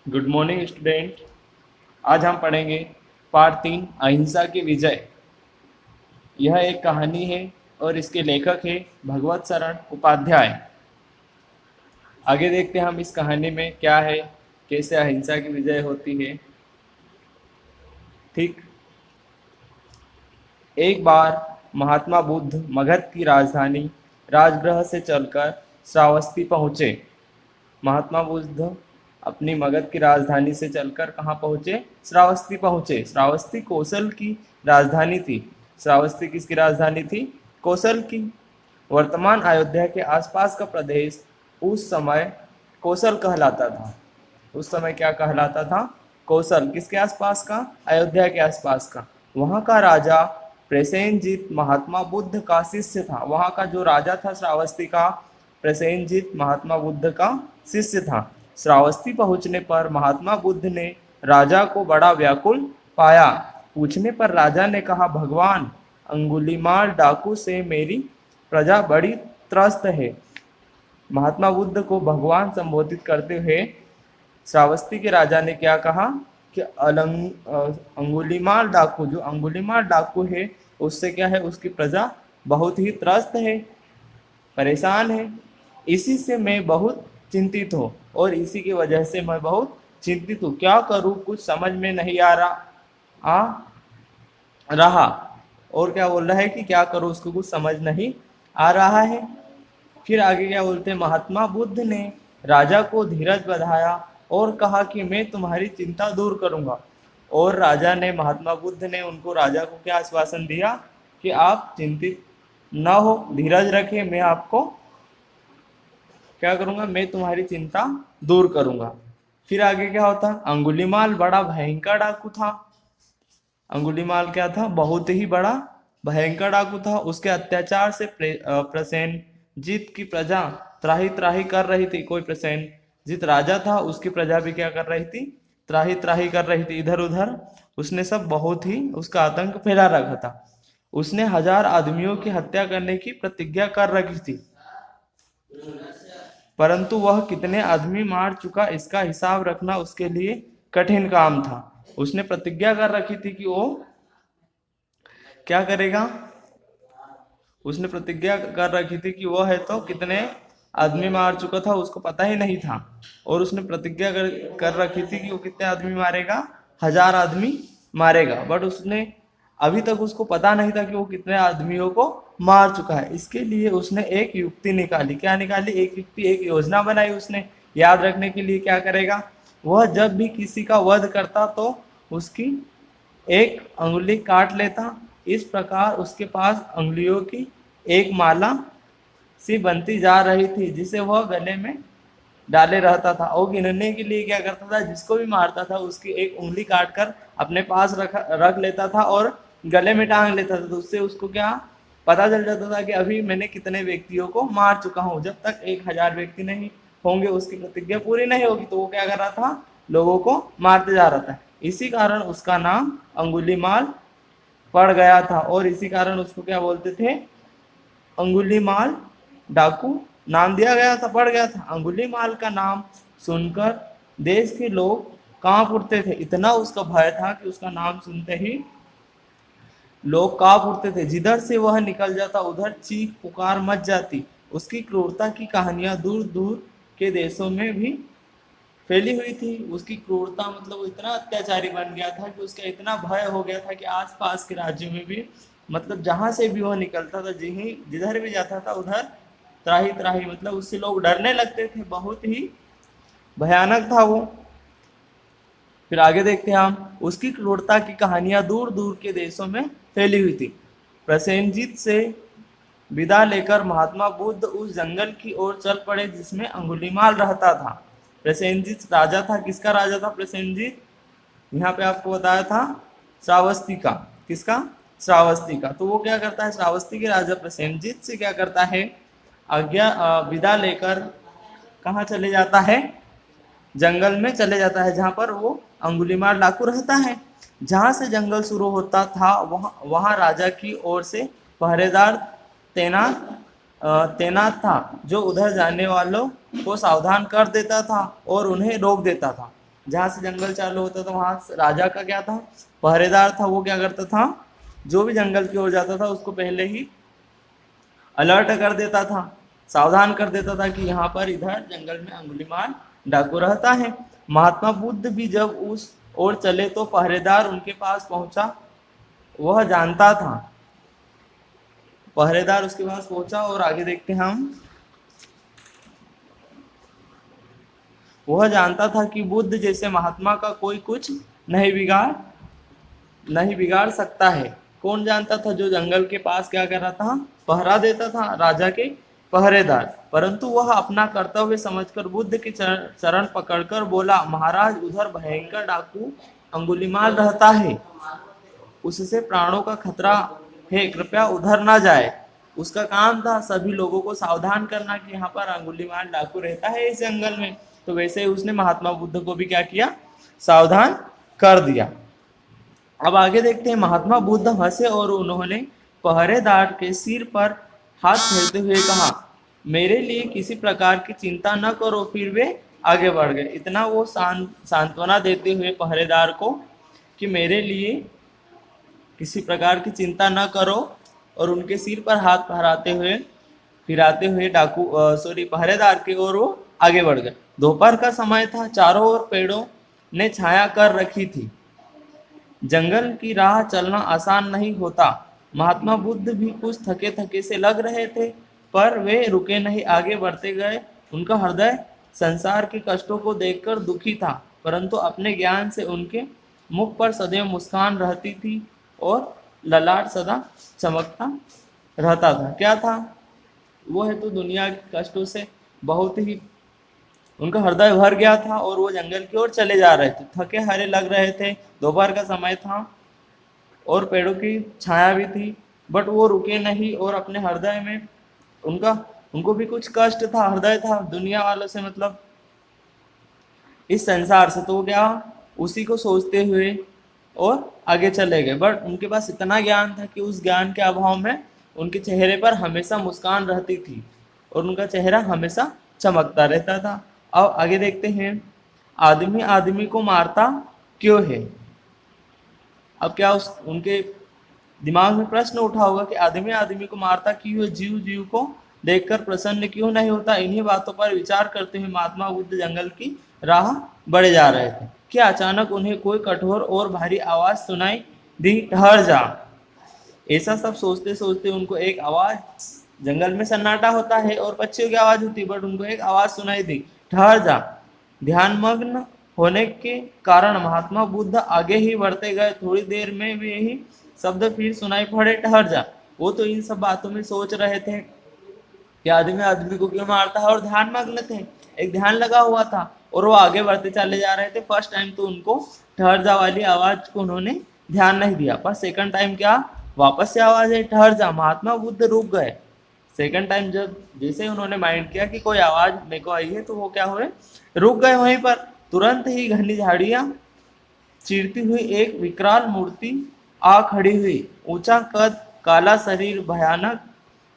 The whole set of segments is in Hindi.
Good morning student. आज हम पढ़ेंगे पार्ट 3 अहिंसा की विजय। यह एक कहानी है और इसके लेखक है भगवत शरण उपाध्याय। आगे देखते हैं हम इस कहानी में क्या है, कैसे अहिंसा की विजय होती है। ठीक, एक बार महात्मा बुद्ध मगध की राजधानी राजगृह से चलकर श्रावस्ती पहुँचे। महात्मा बुद्ध अपनी मगध की राजधानी से चलकर कहाँ पहुँचे? श्रावस्ती पहुँचे। श्रावस्ती कौशल की राजधानी थी। श्रावस्ती किसकी राजधानी थी? कौशल की। वर्तमान अयोध्या के आसपास का प्रदेश उस समय कौशल कहलाता था। उस समय क्या कहलाता था? कौशल। किसके आसपास का? अयोध्या के आसपास का। वहाँ का राजा प्रसेनजीत महात्मा बुद्ध का शिष्य था। वहाँ का जो राजा था श्रावस्ती का, प्रसेनजीत महात्मा बुद्ध का शिष्य था। श्रावस्ती पहुंचने पर महात्मा बुद्ध ने राजा को बड़ा व्याकुल पाया। पूछने पर राजा ने कहा, भगवान, अंगुलीमाल डाकू से मेरी प्रजा बड़ी त्रस्त है। महात्मा बुद्ध को भगवान संबोधित करते हुए श्रावस्ती के राजा ने क्या कहा कि अंगुलीमाल डाकू, जो अंगुलीमाल डाकू है उससे क्या है, उसकी प्रजा बहुत ही त्रस्त है, परेशान है। इसी से मैं बहुत चिंतित हूँ और इसी की वजह से मैं बहुत चिंतित हूँ। क्या करूँ, कुछ समझ में नहीं आ रहा। और क्या बोल रहा है कि क्या करूँ, उसको कुछ समझ नहीं आ रहा है। फिर आगे क्या बोलते हैं, महात्मा बुद्ध ने राजा को धीरज बधाया और कहा कि मैं तुम्हारी चिंता दूर करूंगा। और राजा ने, महात्मा बुद्ध ने उनको, राजा को क्या आश्वासन दिया कि आप चिंतित न हो, धीरज रखें, मैं आपको क्या करूंगा, मैं तुम्हारी चिंता दूर करूंगा। फिर आगे क्या होता, अंगुलीमाल बड़ा भयंकर डाकू था। अंगुलीमाल क्या था? बहुत ही बड़ा भयंकर डाकू था। उसके अत्याचार से प्रसेनजीत की प्रजा त्राही त्राही कर रही थी। कोई प्रसेनजीत राजा था, उसकी प्रजा भी क्या कर रही थी? त्राही त्राही कर रही थी, इधर उधर। उसने सब बहुत ही उसका आतंक फैला रखा था। उसने 1000 आदमियों की हत्या करने की प्रतिज्ञा कर रखी थी, परंतु वह कितने आदमी मार चुका इसका हिसाब रखना उसके लिए कठिन काम था। उसने प्रतिज्ञा कर रखी थी कि वो क्या करेगा, उसने प्रतिज्ञा कर रखी थी कि वो है तो कितने आदमी मार चुका था उसको पता ही नहीं था। और उसने प्रतिज्ञा कर रखी थी कि वो कितने आदमी मारेगा? 1000 आदमी मारेगा। बट उसने अभी तक उसको पता नहीं था कि वो कितने आदमियों को मार चुका है। इसके लिए उसने एक युक्ति निकाली। क्या निकाली? एक युक्ति, एक योजना बनाई उसने याद रखने के लिए। क्या करेगा वह? जब भी किसी का वध करता तो उसकी एक अंगुली काट लेता। इस प्रकार उसके पास अंगुलियों की एक माला सी बनती जा रही थी, जिसे वह गले में डाले रहता था। और गिनने के लिए क्या करता था, जिसको भी मारता था उसकी एक उंगली काट कर अपने पास रख लेता था और गले में टांग लेता था। तो उससे उसको क्या पता चल जाता था कि अभी मैंने कितने व्यक्तियों को मार चुका हूँ। जब तक 1000 व्यक्ति नहीं होंगे उसकी प्रतिज्ञा पूरी नहीं होगी। तो वो क्या कर रहा था, लोगों को मारते जा रहा था। इसी कारण उसका नाम अंगुलीमाल पड़ गया था और इसी कारण उसको क्या बोलते थे, अंगुलीमाल डाकू नाम दिया गया था, पड़ गया था। अंगुलीमाल का नाम सुनकर देश के लोग कांप उठते थे। इतना उसका भय था कि उसका नाम सुनते ही लोग कांप उठते थे। जिधर से वह निकल जाता उधर चीख पुकार मच जाती। उसकी क्रूरता की कहानियां दूर दूर के देशों में भी फैली हुई थी। उसकी क्रूरता मतलब वो इतना अत्याचारी बन गया था कि उसका इतना भय हो गया था कि आसपास के राज्यों में भी, मतलब जहां से भी वह निकलता था, जिधर भी जाता था उधर त्राही त्राही, मतलब उससे लोग डरने लगते थे। बहुत ही भयानक था वो। फिर आगे देखते हैं हम, उसकी क्रूरता की कहानियां दूर दूर के देशों में फैली हुई थी। प्रसेनजीत से विदा लेकर महात्मा बुद्ध उस जंगल की ओर चल पड़े जिसमें अंगुलीमाल रहता था। प्रसेनजीत राजा था। किसका राजा था प्रसेनजीत? यहाँ पे आपको बताया था श्रावस्ती का। किसका? श्रावस्ती का। तो वो क्या करता है, श्रावस्ती के राजा प्रसेनजीत से क्या करता है, विदा लेकर कहाँ चले जाता है? जंगल में चले जाता है, जहाँ पर वो अंगुलीमाल डाकू रहता है। जहाँ से जंगल शुरू होता था वहाँ राजा की ओर से पहरेदार तैनात था, जो उधर जाने वालों को सावधान कर देता था और उन्हें रोक देता था। जहाँ से जंगल चालू होता था वहां राजा का क्या था, पहरेदार था, वो क्या करता था, जो भी जंगल की ओर जाता था उसको पहले ही अलर्ट कर देता था, सावधान कर देता था कि यहाँ पर इधर जंगल में अंगुलीमाल डाकू रहता है। महात्मा बुद्ध भी जब उस ओर चले तो पहरेदार उनके पास पहुंचा, वह जानता था, पहरेदार उसके पास पहुंचा और आगे देखते हैं हम, वह जानता था कि बुद्ध जैसे महात्मा का कोई कुछ नहीं बिगाड़ सकता है। कौन जानता था? जो जंगल के पास क्या कर रहा था, पहरा देता था, राजा के पहरेदार। परंतु वह अपना कर्तव्य समझकर बुद्ध के चरण पकड़कर बोला, महाराज उधर भयंकर डाकू अंगुलीमाल रहता है, उससे प्राणों का खतरा है, कृपया उधर ना जाए। उसका काम था सभी लोगों को सावधान करना कि यहाँ पर अंगुलीमाल डाकू रहता है इस जंगल में। तो वैसे ही उसने महात्मा बुद्ध को भी क्या किया, सावधान कर दिया। अब आगे देखते हैं, महात्मा बुद्ध हंसे और उन्होंने पहरेदार के सिर पर हाथ फेरते हुए कहा, मेरे लिए किसी प्रकार की चिंता न करो। फिर वे आगे बढ़ गए। इतना वो सांत्वना देते हुए पहरेदार को कि मेरे लिए किसी प्रकार की चिंता न करो, और उनके सिर पर हाथ फिराते हुए पहरेदार की ओर वो आगे बढ़ गए। दोपहर का समय था, चारों ओर पेड़ों ने छाया कर रखी थी, जंगल की राह चलना आसान नहीं होता। महात्मा बुद्ध भी कुछ थके थके से लग रहे थे, पर वे रुके नहीं, आगे बढ़ते गए। उनका हृदय संसार के कष्टों को देखकर दुखी था, परंतु अपने ज्ञान से उनके मुख पर सदैव मुस्कान रहती थी और ललाट सदा चमकता रहता था। क्या था वो? है तो दुनिया के कष्टों से बहुत ही उनका हृदय भर गया था और वो जंगल की ओर चले जा रहे थे, थके हारे लग रहे थे, दोपहर का समय था और पेड़ों की छाया भी थी, बट वो रुके नहीं और अपने हृदय में उनको भी कुछ कष्ट था, हृदय था दुनिया वालों से, मतलब इस संसार से। तो वो क्या, उसी को सोचते हुए और आगे चले गए। बट उनके पास इतना ज्ञान था कि उस ज्ञान के अभाव में उनके चेहरे पर हमेशा मुस्कान रहती थी और उनका चेहरा हमेशा चमकता रहता था। अब आगे देखते हैं, आदमी आदमी को मारता क्यों है? अब क्या उनके दिमाग में प्रश्न उठा होगा कि आदमी आदमी को मारता क्यों है, जीव जीव को देखकर प्रसन्न क्यों नहीं होता? इन्हीं बातों पर विचार करते हुए महात्मा बुद्ध जंगल की राह बढ़े जा रहे थे कि अचानक उन्हें कोई कठोर और भारी आवाज सुनाई दी, ठहर जा। ऐसा सब सोचते सोचते उनको एक आवाज, जंगल में सन्नाटा होता है और पक्षियों की आवाज होती है, बट उनको एक आवाज सुनाई दी, ठहर जा। ध्यानमग्न होने के कारण महात्मा बुद्ध आगे ही बढ़ते गए। थोड़ी देर में वे यही शब्द फिर सुनाई पड़े, ठहर जा। वो तो इन सब बातों में सोच रहे थे कि आदमी आदमी को क्यों मारता है, और ध्यानमग्न थे, एक ध्यान लगा हुआ था और वो आगे बढ़ते चले जा रहे थे। फर्स्ट टाइम तो उनको ठहर जा वाली आवाज को उन्होंने ध्यान नहीं दिया, पर सेकंड टाइम क्या, वापस से आवाज है, ठहर जा। महात्मा बुद्ध रुक गए। सेकंड टाइम जब जैसे उन्होंने माइंड किया कि कोई आवाज मेरे को आई है, तो वो क्या हुए, रुक गए वहीं पर। तुरंत ही घनी झाड़ियां चीरती हुई एक विकराल मूर्ति आ खड़ी हुई। ऊंचा कद, काला शरीर, भयानक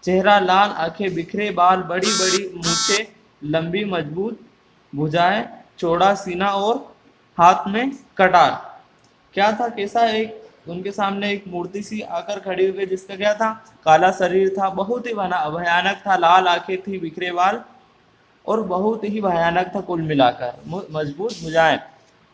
चेहरा, लाल आंखें, बिखरे बाल, बड़ी बड़ी मूछें, लंबी मजबूत भुजाएं, चौड़ा सीना और हाथ में कटार। क्या था, कैसा, एक उनके सामने एक मूर्ति सी आकर खड़ी हुई, जिसका क्या था, काला शरीर था, बहुत ही भयानक था, लाल आंखें थी, बिखरे बाल और बहुत ही भयानक था कुल मिलाकर, मजबूत भुजाएं।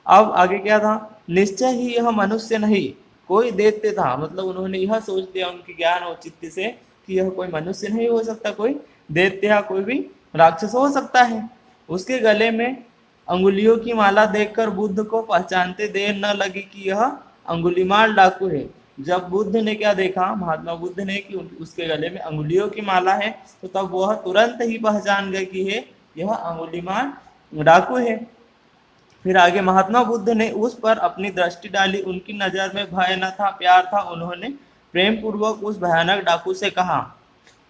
अब आगे क्या था, निश्चय ही यह मनुष्य नहीं कोई दैत्य था। मतलब उन्होंने यह सोच लिया उनके ज्ञान और चित्त से कि यह कोई मनुष्य नहीं हो सकता, कोई दैत्य या कोई भी राक्षस हो सकता है। उसके गले में अंगुलियों की माला देखकर बुद्ध को पहचानते देर न लगी कि यह अंगुलीमाल डाकू है। जब बुद्ध ने क्या देखा, महात्मा बुद्ध ने, कि उसके गले में अंगुलियों की माला है, तो तब वह तुरंत ही पहचान गए कि यह अंगुलीमाल डाकू है। फिर आगे महात्मा बुद्ध ने उस पर अपनी दृष्टि डाली। उनकी नजर में भय न था, प्यार था। उन्होंने प्रेम पूर्वक उस भयानक डाकू से कहा,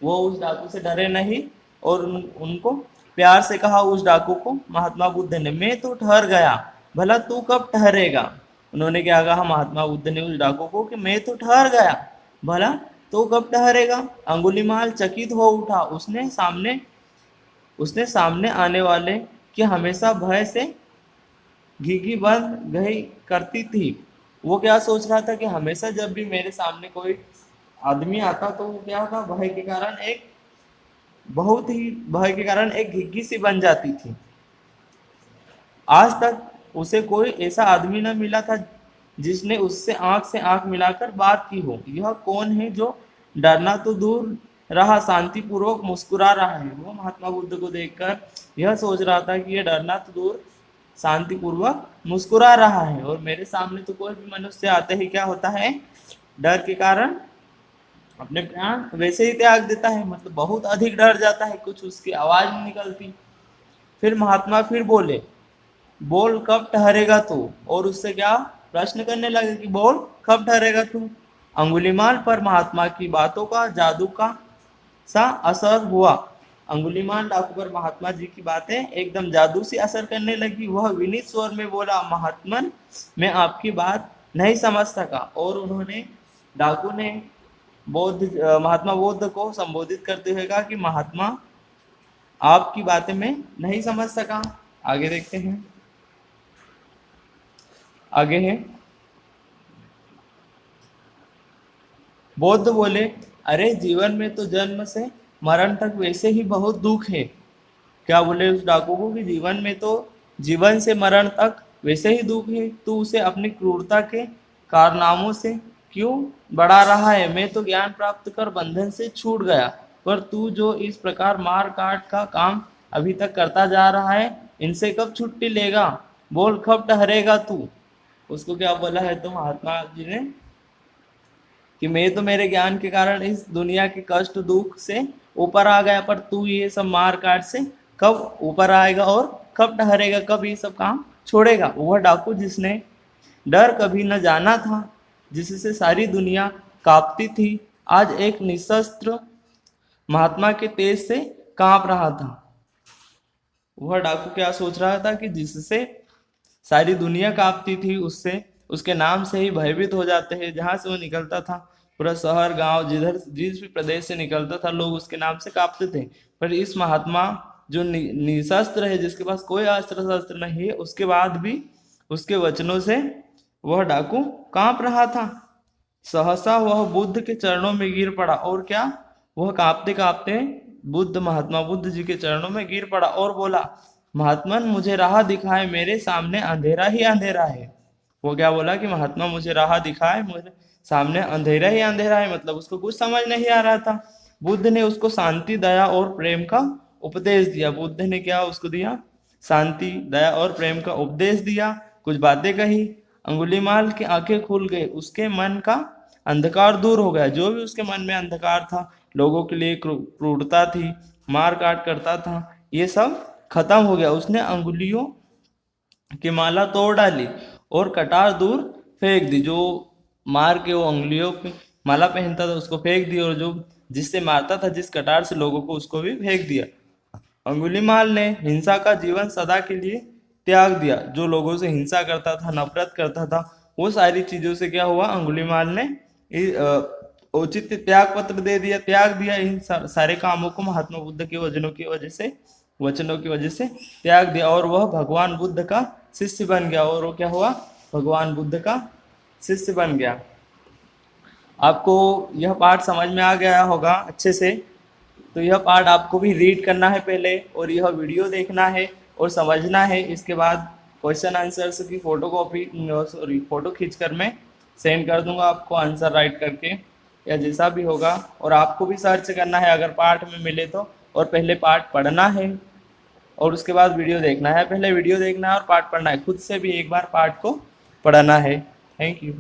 वो उस डाकू से डरे नहीं और उनको प्यार से कहा, उस डाकू को, महात्मा बुद्ध ने, मैं तो ठहर गया, भला तू कब ठहरेगा? उन्होंने क्या कहा महात्मा बुद्ध ने उस डाकू को कि मैं तो ठहर गया, भला तो कब ठहरेगा? अंगुलीमाल चकित हो उठा। उसने सामने आने वाले कि हमेशा भय से घिघी बन गई करती थी। वो क्या सोच रहा था कि हमेशा जब भी मेरे सामने कोई आदमी आता तो वो क्या था, भय के कारण एक बहुत ही भय के कारण एक घिघी सी बन जाती थी। आज तक उसे कोई ऐसा आदमी न मिला था जिसने उससे आंख मिलाकर बात की हो। यह कौन है जो डरना तो दूर रहा शांतिपूर्वक मुस्कुरा रहा है। वो महात्मा बुद्ध को देखकर यह सोच रहा था कि यह डरना तो दूर शांतिपूर्वक मुस्कुरा रहा है, और मेरे सामने तो कोई भी मनुष्य आते ही क्या होता है, डर के कारण अपने प्राण वैसे ही त्याग देता है, मतलब बहुत अधिक डर जाता है, कुछ उसकी आवाज नहीं निकलती। फिर महात्मा फिर बोले, बोल कब ठहरेगा तू। और उससे क्या प्रश्न करने लगे कि बोल कब ठहरेगा तू। अंगुलीमाल पर महात्मा की बातों का जादू का सा असर हुआ। अंगुलीमाल डाकू पर महात्मा जी की बातें एकदम जादू सी असर करने लगी। वह विनीत स्वर में बोला, महात्मन मैं आपकी बात नहीं समझ सका। और उन्होंने डाकू ने महात्मा बुद्ध को संबोधित करते हुए कहा कि महात्मा आपकी बातें मैं नहीं समझ सका। आगे देखते हैं, आगे है, बौद्ध बोले, अरे जीवन में तो जन्म से मरण तक वैसे ही बहुत दुख है। क्या बोले उस डाकू को कि जीवन में तो जीवन से मरण तक वैसे ही दुख है, तू उसे अपनी क्रूरता के कारनामों से क्यों बढ़ा रहा है। मैं तो ज्ञान प्राप्त कर बंधन से छूट गया, पर तू जो इस प्रकार मार काट का काम अभी तक करता जा रहा है, इनसे कब छुट्टी लेगा। बोल कब ठहरेगा तू। उसको क्या बोला है तो महात्मा जी ने कि मैं तो मेरे ज्ञान के कारण इस दुनिया के कष्ट दुख से ऊपर आ गया, पर तू ये सब मार काट से कब ऊपर आएगा और कब ठहरेगा, कब ये सब काम छोड़ेगा। वह डाकू जिसने डर कभी न जाना था, जिससे सारी दुनिया कांपती थी, आज एक निशस्त्र महात्मा के तेज से कांप रहा था। वह डाकू क्या सोच रहा था कि जिससे सारी दुनिया कांपती थी, उससे उसके नाम से ही भयभीत हो जाते हैं। जहां से वो निकलता था, पूरा शहर गांव जिस भी प्रदेश से निकलता था, लोग उसके नाम से कांपते थे। पर इस महात्मा जो निशस्त्र है, जिसके पास कोई अस्त्र शस्त्र नहीं है, उसके बाद भी उसके वचनों से वह डाकू कांप रहा था। सहसा वह बुद्ध के चरणों में गिर पड़ा। और क्या, वह कांपते कांपते महात्मा बुद्ध जी के चरणों में गिर पड़ा और बोला, महात्मन मुझे राह दिखाए, मेरे सामने अंधेरा ही अंधेरा है। वो क्या बोला कि महात्मा मुझे राह दिखाए, मुझे सामने अंधेरा ही अंधेरा है, मतलब उसको कुछ समझ नहीं आ रहा था। बुद्ध ने उसको शांति दया और प्रेम का उपदेश दिया। बुद्ध ने क्या उसको दिया, शांति दया और प्रेम का उपदेश दिया, कुछ बातें कही। अंगुलीमाल की आंखें खुल गई, उसके मन का अंधकार दूर हो गया। जो भी उसके मन में अंधकार था, लोगों के लिए क्रूरता थी, मार काट करता था, ये सब खत्म हो गया। उसने अंगुलियों की माला तोड़ डाली और कटार दूर फेंक दी। जो मार के वो अंगुलियों पे माला पहनता था उसको फेंक दी, और जो जिससे मारता था, जिस कटार से लोगों को, उसको भी फेंक दिया। अंगुलीमाल ने हिंसा का जीवन सदा के लिए त्याग दिया। जो लोगों से हिंसा करता था, नफरत करता था, वो सारी चीजों से क्या हुआ, अंगुलीमाल ने औचित्य त्याग पत्र दे दिया, त्याग दिया। इन सारे कामों को महात्मा बुद्ध के वचनों की वजह से त्याग दिया, और वह भगवान बुद्ध का शिष्य बन गया। और वो क्या हुआ, भगवान बुद्ध का शिष्य बन गया। आपको यह पाठ समझ में आ गया होगा अच्छे से। तो यह पाठ आपको भी रीड करना है पहले, और यह वीडियो देखना है और समझना है। इसके बाद क्वेश्चन आंसर्स की फोटो खींचकर मैं सेंड कर दूंगा आपको, आंसर राइट करके या जैसा भी होगा। और आपको भी सर्च करना है अगर पाठ में मिले तो, और पहले पाठ पढ़ना है और उसके बाद वीडियो देखना है। पहले वीडियो देखना है और पाठ पढ़ना है। खुद से भी एक बार पाठ को पढ़ना है। Thank you.